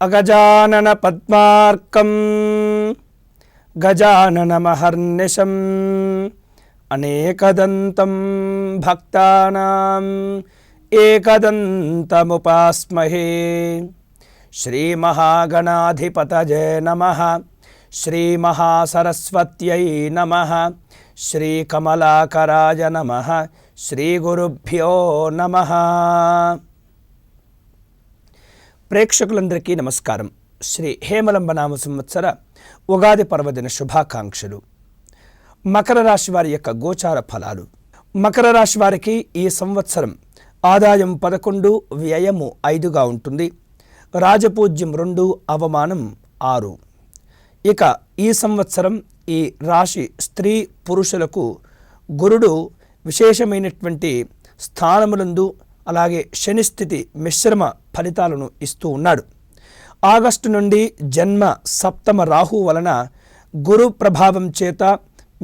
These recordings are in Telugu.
అగజానన పద్మార్కం గజాననమహర్నిశం అనేకదంతం భక్తానాం ఏకదంతముపాస్మహే. శ్రీమహాగణాధిపతయే నమః. శ్రీమహాసరస్వత్యై నమః. శ్రీకమలాకరాయ నమః. శ్రీగురుభ్యో నమః. ప్రేక్షకులందరికీ నమస్కారం. శ్రీ హేమలంబ నామ సంవత్సర ఉగాది పర్వదిన శుభాకాంక్షలు. మకర రాశి వారి యొక్క గోచార ఫలాలు. మకర రాశి వారికి ఈ సంవత్సరం ఆదాయం 11, వ్యయము 5గా ఉంటుంది. రాజపూజ్యం 2, అవమానం 6. ఇక ఈ సంవత్సరం ఈ రాశి స్త్రీ పురుషులకు గురుడు విశేషమైనటువంటి స్థానములందు అలాగే శనిస్థితి మిశ్రమ ఫలితాలను ఇస్తూ ఉన్నాడు. ఆగస్టు నుండి జన్మ సప్తమ రాహు వలన గురు ప్రభావం చేత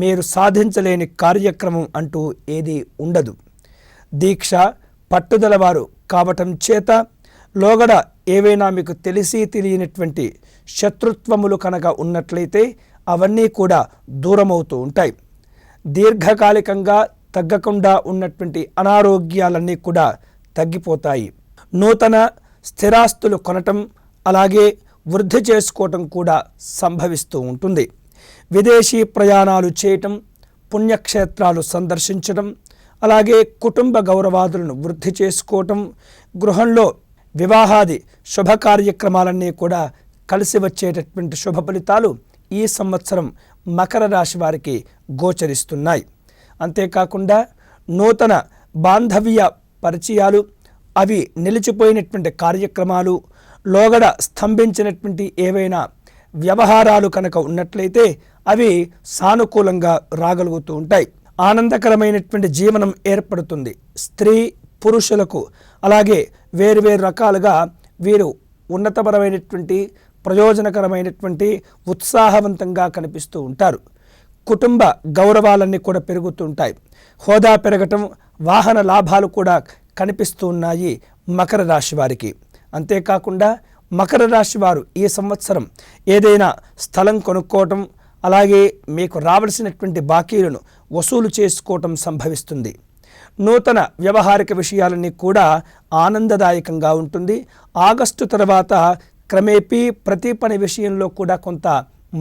మీరు సాధించలేని కార్యక్రమం అంటూ ఏది ఉండదు. దీక్ష పట్టుదల వారు కావటం చేత లోగడ ఏవైనా మీకు తెలిసి తెలియనటువంటి శత్రుత్వములు కనుక ఉన్నట్లయితే అవన్నీ కూడా దూరమవుతూ ఉంటాయి. దీర్ఘకాలికంగా తగ్గకుండా ఉన్నటువంటి అనారోగ్యాలన్నీ కూడా తగ్గిపోతాయి. నూతన స్థిరాస్తులు కొనటం అలాగే వృద్ధి చేసుకోవటం కూడా సంభవిస్తూ ఉంటుంది. విదేశీ ప్రయాణాలు చేయటం, పుణ్యక్షేత్రాలు సందర్శించడం, అలాగే కుటుంబ గౌరవాదులను వృద్ధి చేసుకోవటం, గృహంలో వివాహాది శుభ కార్యక్రమాలన్నీ కూడా కలిసి వచ్చేటటువంటి శుభ ఫలితాలు ఈ సంవత్సరం మకర రాశి వారికి గోచరిస్తున్నాయి. అంతేకాకుండా నూతన బాంధవ్య పరిచయాలు, అవి నిలిచిపోయినటువంటి కార్యక్రమాలు, లోగడ స్తంభించినటువంటి ఏవైనా వ్యవహారాలు కనుక ఉన్నట్లయితే అవి సానుకూలంగా రాగలుగుతూ ఉంటాయి. ఆనందకరమైనటువంటి జీవనం ఏర్పడుతుంది. స్త్రీ పురుషులకు అలాగే వేరువేరు రకాలుగా వీరు ఉన్నతపరమైనటువంటి ప్రయోజనకరమైనటువంటి ఉత్సాహవంతంగా కనిపిస్తూ ఉంటారు. కుటుంబ గౌరవాలన్నీ కూడా పెరుగుతూ ఉంటాయి. హోదా పెరగటం, వాహన లాభాలు కూడా కనిపిస్తూ ఉన్నాయి మకర రాశి వారికి. అంతేకాకుండా మకర రాశి వారు ఈ సంవత్సరం ఏదైనా స్థలం కొనుక్కోవటం, అలాగే మీకు రావలసినటువంటి బాకీలను వసూలు చేసుకోవటం సంభవిస్తుంది. నూతన వ్యవహారిక విషయాలన్నీ కూడా ఆనందదాయకంగా ఉంటుంది. ఆగస్టు తర్వాత క్రమేపీ ప్రతి పని విషయంలో కూడా కొంత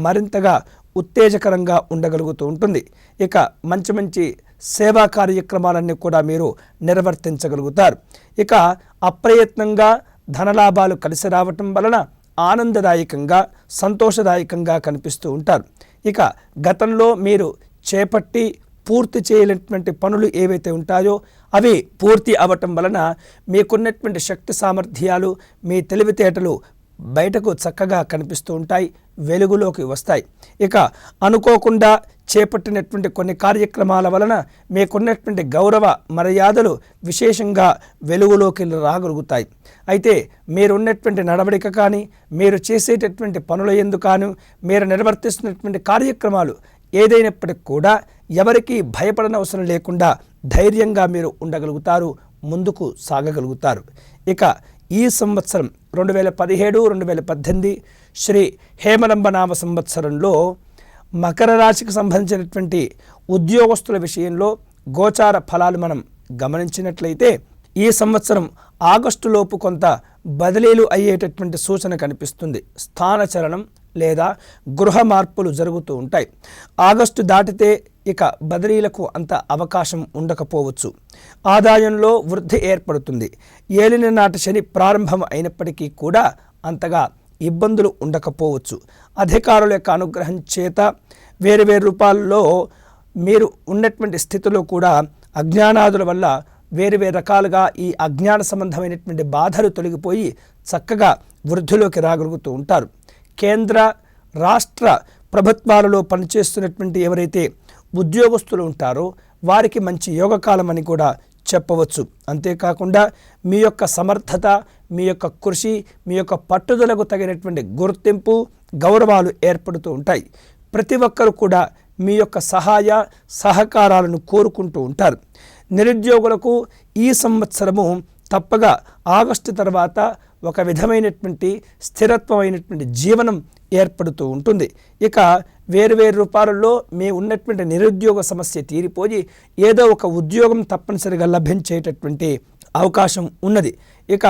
మరింతగా ఉత్తేజకరంగా ఉండగలుగుతూ ఉంటుంది. ఇక మంచి మంచి సేవా కార్యక్రమాలన్నీ కూడా మీరు నిర్వర్తించగలుగుతారు. ఇక అప్రయత్నంగా ధనలాభాలు కలిసి రావటం వలన ఆనందదాయకంగా సంతోషదాయకంగా కనిపిస్తూ ఉంటారు. ఇక గతంలో మీరు చేపట్టి పూర్తి చేయలేనటువంటి పనులు ఏవైతే ఉంటాయో అవి పూర్తి అవ్వటం వలన మీకున్నటువంటి శక్తి సామర్థ్యాలు, మీ తెలివితేటలు బయటకు చక్కగా కనిపిస్తూ ఉంటాయి, వెలుగులోకి వస్తాయి. ఇక అనుకోకుండా చేపట్టినటువంటి కొన్ని కార్యక్రమాల వలన మీకున్నటువంటి గౌరవ మర్యాదలు విశేషంగా వెలుగులోకి రాగలుగుతాయి. అయితే మీరున్నటువంటి నడవడిక కానీ, మీరు చేసేటటువంటి పనుల యందు కానీ, మీరు నిర్వర్తిస్తున్నటువంటి కార్యక్రమాలు ఏదైనప్పటికీ కూడా ఎవరికి భయపడనవసరం లేకుండా ధైర్యంగా మీరు ఉండగలుగుతారు, ముందుకు సాగగలుగుతారు. ఇక ఈ సంవత్సరం 2017, 2018 శ్రీ హేమలంబ నామ సంవత్సరంలో మకర రాశికి సంబంధించినటువంటి ఉద్యోగస్తుల విషయంలో గోచార ఫలాలు మనం గమనించినట్లయితే ఈ సంవత్సరం ఆగస్టులోపు కొంత బదిలీలు అయ్యేటటువంటి సూచన కనిపిస్తుంది. స్థానచలనం లేదా గృహ మార్పులు జరుగుతూ ఉంటాయి. ఆగస్టు దాటితే ఇక బదిలీలకు అంత అవకాశం ఉండకపోవచ్చు. ఆదాయంలో వృద్ధి ఏర్పడుతుంది. ఏలిన నాటి శని ప్రారంభం అయినప్పటికీ కూడా అంతగా ఇబ్బందులు ఉండకపోవచ్చు. అధికారుల యొక్క అనుగ్రహం చేత వేరు వేరు రూపాల్లో మీరు ఉన్నటువంటి స్థితిలో కూడా అజ్ఞానాదుల వల్ల వేరు వేరు రకాలుగా ఈ అజ్ఞాన సంబంధమైనటువంటి బాధలు తొలగిపోయి చక్కగా వృద్ధిలోకి రాగలుగుతూ ఉంటారు. కేంద్ర రాష్ట్ర ప్రభుత్వాలలో పనిచేస్తున్నటువంటి ఎవరైతే ఉద్యోగస్తులు ఉంటారో వారికి మంచి యోగకాలం అని కూడా చెప్పవచ్చు. అంతేకాకుండా మీ యొక్క సమర్థత, మీ యొక్క కృషి, మీ యొక్క పట్టుదలకు తగినటువంటి గుర్తింపు, గౌరవాలు ఏర్పడుతూ ఉంటాయి. ప్రతి ఒక్కరు కూడా మీ యొక్క సహాయ సహకారాలను కోరుకుంటూ ఉంటారు. నిరుద్యోగులకు ఈ సంవత్సరము తప్పగా ఆగస్టు తర్వాత ఒక విధమైనటువంటి స్థిరత్వమైనటువంటి జీవనం ఏర్పడుతూ ఉంటుంది. ఇక వేరు రూపాలలో మీ ఉన్నటువంటి నిరుద్యోగ సమస్య తీరిపోయి ఏదో ఒక ఉద్యోగం తప్పనిసరిగా లభించేటటువంటి అవకాశం ఉన్నది. ఇక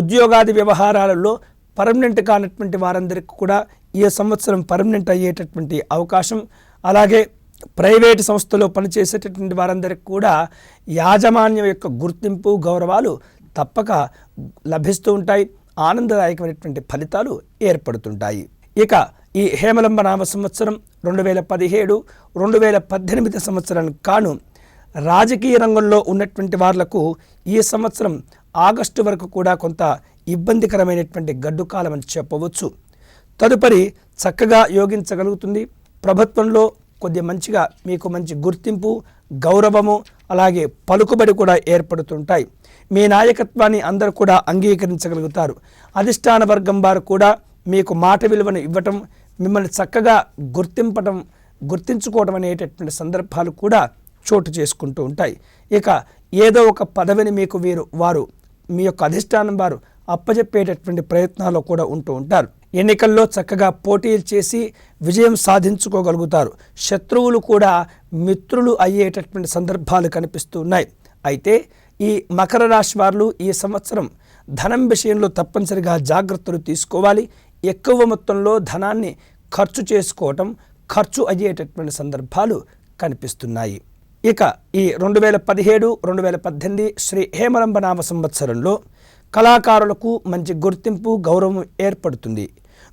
ఉద్యోగాది వ్యవహారాలలో పర్మనెంట్ కానటువంటి వారందరికీ కూడా ఈ సంవత్సరం పర్మనెంట్ అయ్యేటటువంటి అవకాశం, అలాగే ప్రైవేటు సంస్థలో పనిచేసేటటువంటి వారందరికీ కూడా యాజమాన్యం యొక్క గుర్తింపు గౌరవాలు తప్పక లభిస్తూ ఉంటాయి. ఆనందదాయకమైనటువంటి ఫలితాలు ఏర్పడుతుంటాయి. ఇక ఈ హేమలంబ నామ సంవత్సరం 2017-2018 సంవత్సరానికి కాను రాజకీయ రంగంలో ఉన్నటువంటి వాళ్లకు ఈ సంవత్సరం ఆగస్టు వరకు కూడా కొంత ఇబ్బందికరమైనటువంటి గడ్డు కాలం అని చెప్పవచ్చు. తదుపరి చక్కగా యోగించగలుగుతుంది. ప్రభుత్వంలో కొద్ది మంచిగా మీకు మంచి గుర్తింపు, గౌరవము, అలాగే పలుకుబడి కూడా ఏర్పడుతుంటాయి. మీ నాయకత్వాన్ని అందరూ కూడా అంగీకరించగలుగుతారు. అధిష్టాన వర్గం వారు కూడా మీకు మాట విలువను ఇవ్వటం, మిమ్మల్ని చక్కగా గుర్తించుకోవడం అనేటటువంటి సందర్భాలు కూడా చోటు చేసుకుంటూ ఉంటాయి. ఇక ఏదో ఒక పదవిని మీకు వారు మీ యొక్క అధిష్టానం వారు అప్పచెప్పేటటువంటి ప్రయత్నాలు కూడా ఉంటూ ఉంటారు. ఎన్నికల్లో చక్కగా పోటీలు చేసి విజయం సాధించుకోగలుగుతారు. శత్రువులు కూడా మిత్రులు అయ్యేటటువంటి సందర్భాలు కనిపిస్తూ ఉన్నాయి. అయితే ఈ మకర రాశి వారు ఈ సంవత్సరం ధనం విషయంలో తప్పనిసరిగా జాగ్రత్తలు తీసుకోవాలి. ఎక్కువ మొత్తంలో ధనాన్ని ఖర్చు చేసుకోవటం, ఖర్చు అయ్యేటటువంటి సందర్భాలు కనిపిస్తున్నాయి. ఇక ఈ 2017-2018 శ్రీ హేమలంబ నామ సంవత్సరంలో కళాకారులకు మంచి గుర్తింపు, గౌరవం ఏర్పడుతుంది.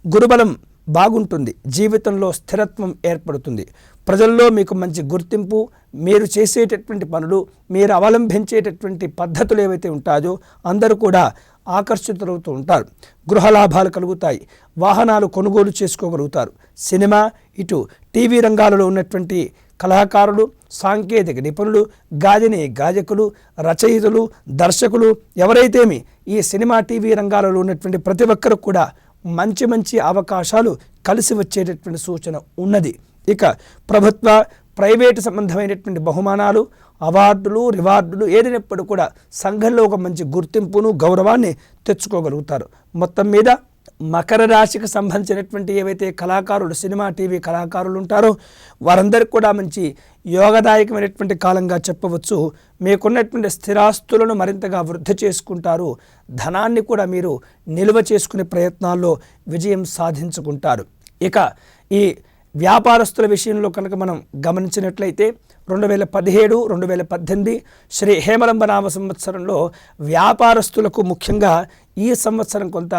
గురుబలం బాగుంటుంది. జీవితంలో స్థిరత్వం ఏర్పడుతుంది. ప్రజల్లో మీకు మంచి గుర్తింపు, మీరు చేసేటటువంటి పనులు, మీరు అవలంబించేటటువంటి పద్ధతులు ఏవైతే ఉంటాయో అందరూ కూడా ఆకర్షితులవుతూ ఉంటారు. గృహ లాభాలు కలుగుతాయి. వాహనాలు కొనుగోలు చేసుకోగలుగుతారు. సినిమా, ఇటు టీవీ రంగాలలో ఉన్నటువంటి కళాకారులు, సాంకేతిక నిపుణులు, గాయకులు, రచయితలు, దర్శకులు ఎవరైతేమి ఈ సినిమా టీవీ రంగాలలో ఉన్నటువంటి ప్రతి ఒక్కరు కూడా మంచి అవకాశాలు కలిసి వచ్చేటటువంటి సూచన ఉన్నది. ఇక ప్రభుత్వ, ప్రైవేటు సంబంధమైనటువంటి బహుమానాలు, అవార్డులు, రివార్డులు ఏదైనప్పుడు కూడా సంఘంలో ఒక మంచి గుర్తింపును, గౌరవాన్ని తెచ్చుకోగలుగుతారు. మొత్తం మీద మకర రాశికి సంబంధించినటువంటి ఏవైతే కళాకారులు, సినిమా టీవీ కళాకారులు ఉంటారో వారందరికీ కూడా మంచి యోగదాయకమైనటువంటి కాలంగా చెప్పవచ్చు. మీకున్నటువంటి స్థిరాస్తులను మరింతగా వృద్ధి చేసుకుంటారు. ధనాన్ని కూడా మీరు నిల్వ చేసుకునే ప్రయత్నాల్లో విజయం సాధించుకుంటారు. ఇక ఈ వ్యాపారస్తుల విషయంలో కనుక మనం గమనించినట్లయితే 2017-2018 శ్రీ హేమలంబ నామ సంవత్సరంలో వ్యాపారస్తులకు ముఖ్యంగా ఈ సంవత్సరం కొంత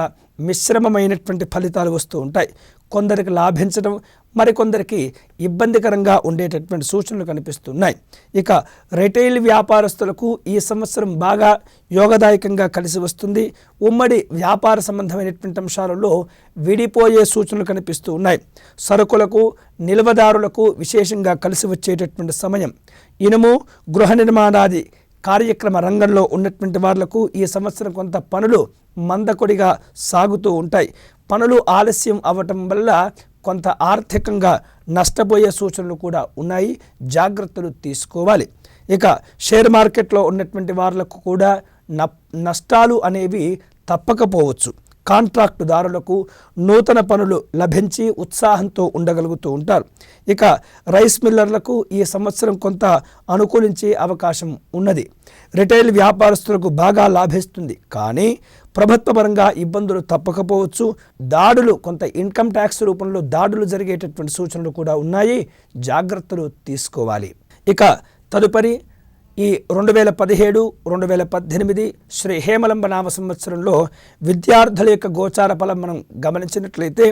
మిశ్రమమైనటువంటి ఫలితాలు వస్తూ ఉంటాయి. కొందరికి లాభించడం, మరికొందరికి ఇబ్బందికరంగా ఉండేటటువంటి సూచనలు కనిపిస్తున్నాయి. ఇక రిటైల్ వ్యాపారస్తులకు ఈ సంవత్సరం బాగా యోగదాయకంగా కలిసి వస్తుంది. ఉమ్మడి వ్యాపార సంబంధమైనటువంటి అంశాలలో విడిపోయే సూచనలు కనిపిస్తూ ఉన్నాయి. సరుకులకు, నిల్వదారులకు విశేషంగా కలిసి వచ్చేటటువంటి సమయం. ఇనుము, గృహ నిర్మాణాది కార్యక్రమ రంగంలో ఉన్నటువంటి వాళ్లకు ఈ సంవత్సరం కొంత పనులు మందకొడిగా సాగుతూ ఉంటాయి. పనులు ఆలస్యం అవ్వటం వల్ల కొంత ఆర్థికంగా నష్టపోయే సూచనలు కూడా ఉన్నాయి. జాగ్రత్తలు తీసుకోవాలి. ఇక షేర్ మార్కెట్లో ఉన్నటువంటి వాళ్లకు కూడా నష్టాలు అనేవి తప్పకపోవచ్చు. కాంట్రాక్టుదారులకు నూతన పనులు లభించి ఉత్సాహంతో ఉండగలుగుతూ ఉంటారు. ఇక రైస్ మిల్లర్లకు ఈ సంవత్సరం కొంత అనుకూలించే అవకాశం ఉన్నది. రిటైల్ వ్యాపారస్తులకు బాగా లాభిస్తుంది. కానీ ప్రభుత్వ పరంగా ఇబ్బందులు తప్పకపోవచ్చు. దాడులు, కొంత ఇన్కమ్ ట్యాక్స్ రూపంలో దాడులు జరిగేటటువంటి సూచనలు కూడా ఉన్నాయి. జాగ్రత్తలు తీసుకోవాలి. ఇక తదుపరి ఈ 2017-2018 శ్రీ హేమలంబ నామ సంవత్సరంలో విద్యార్థుల యొక్క గోచార ఫలం మనం గమనించినట్లయితే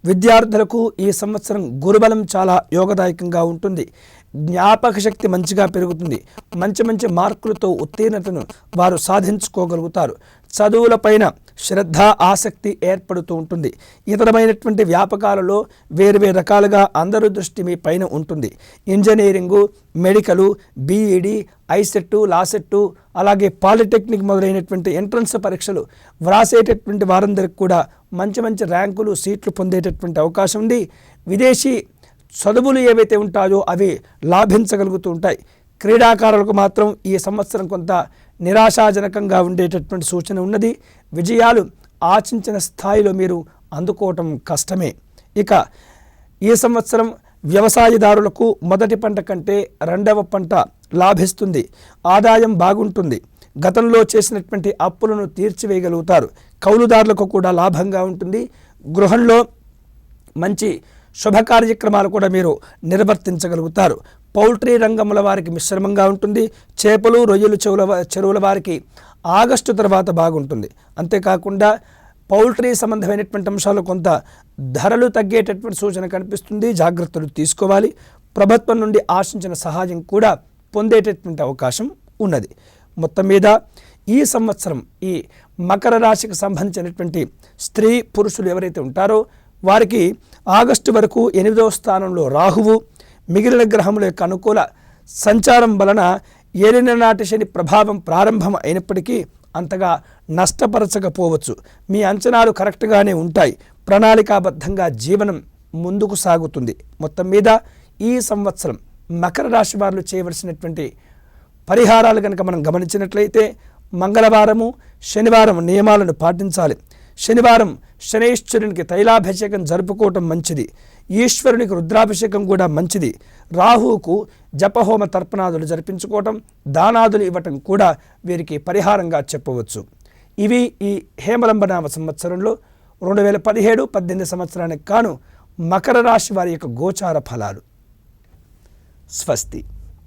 విద్యార్థులకు ఈ సంవత్సరం గురుబలం చాలా యోగదాయకంగా ఉంటుంది. జ్ఞాపక శక్తి మంచిగా పెరుగుతుంది. మంచి మార్కులతో ఉత్తీర్ణతను వారు సాధించుకోగలుగుతారు. చదువులపైన శ్రద్ధ, ఆసక్తి ఏర్పడుతూ ఉంటుంది. ఇతరమైనటువంటి వ్యాపకాలలో వేరు రకాలుగా అందరి దృష్టి మీ పైన ఉంటుంది. Engineering, medical, B Ed, ICET, LAWCET, అలాగే పాలిటెక్నిక్ మొదలైనటువంటి ఎంట్రన్స్ పరీక్షలు వ్రాసేటటువంటి వారందరికీ కూడా మంచి ర్యాంకులు, సీట్లు పొందేటటువంటి అవకాశం ఉంది. విదేశీ చదువులు ఏవైతే ఉంటాయో అవి లాభించగలుగుతూ ఉంటాయి. క్రీడాకారులకు మాత్రం ఈ సంవత్సరం కొంత నిరాశాజనకంగా ఉండేటటువంటి సూచన ఉన్నది. విజయాలు ఆశించిన స్థాయిలో మీరు అందుకోవటం కష్టమే. ఇక ఈ సంవత్సరం వ్యవసాయదారులకు మొదటి పంట కంటే రెండవ పంట లాభిస్తుంది. ఆదాయం బాగుంటుంది. గతంలో చేసినటువంటి అప్పులను తీర్చివేయగలుగుతారు. కౌలుదారులకు కూడా లాభంగా ఉంటుంది. గృహంలో మంచి శుభ కార్యక్రమాలు కూడా మీరు నిర్వర్తించగలుగుతారు. పౌల్ట్రీ రంగముల వారికి మిశ్రమంగా ఉంటుంది. చేపలు రొయ్యలు చెరువుల వారికి ఆగస్టు తర్వాత బాగుంటుంది. అంతేకాకుండా పౌల్ట్రీ సంబంధమైనటువంటి అంశాలు కొంత ధరలు తగ్గేటటువంటి సూచన కనిపిస్తుంది. జాగ్రత్తలు తీసుకోవాలి. ప్రభుత్వం నుండి ఆశించిన సహాయం కూడా పొందేటటువంటి అవకాశం ఉన్నది. మొత్తం మీద ఈ సంవత్సరం ఈ మకర రాశికి సంబంధించినటువంటి స్త్రీ పురుషులు ఎవరైతే ఉంటారో వారికి ఆగస్టు వరకు 8వ స్థానంలో రాహువు, మిగిలిన గ్రహముల యొక్క అనుకూల సంచారం వలన ఏలిన నాటి శని ప్రభావం ప్రారంభం అయినప్పటికీ అంతగా నష్టపరచకపోవచ్చు. మీ అంచనాలు కరెక్ట్గానే ఉంటాయి. ప్రణాళికాబద్ధంగా జీవనం ముందుకు సాగుతుంది. మొత్తం మీద ఈ సంవత్సరం మకర రాశి వారు చేయవలసినటువంటి పరిహారాలు కనుక మనం గమనించినట్లయితే మంగళవారము శనివారం నియమాలను పాటించాలి. శనివారం శనైశ్వరునికి తైలాభిషేకం జరుపుకోవటం మంచిది. ఈశ్వరునికి రుద్రాభిషేకం కూడా మంచిది. రాహువుకు జపహోమ తర్పణాదులు జరిపించుకోవటం, దానాదులు ఇవ్వటం కూడా వీరికి పరిహారంగా చెప్పవచ్చు. ఇవి ఈ హేమలంబనామ సంవత్సరంలో 2017-18 సంవత్సరానికి కాను మకర రాశి వారి యొక్క గోచార ఫలాలు. స్వస్తి.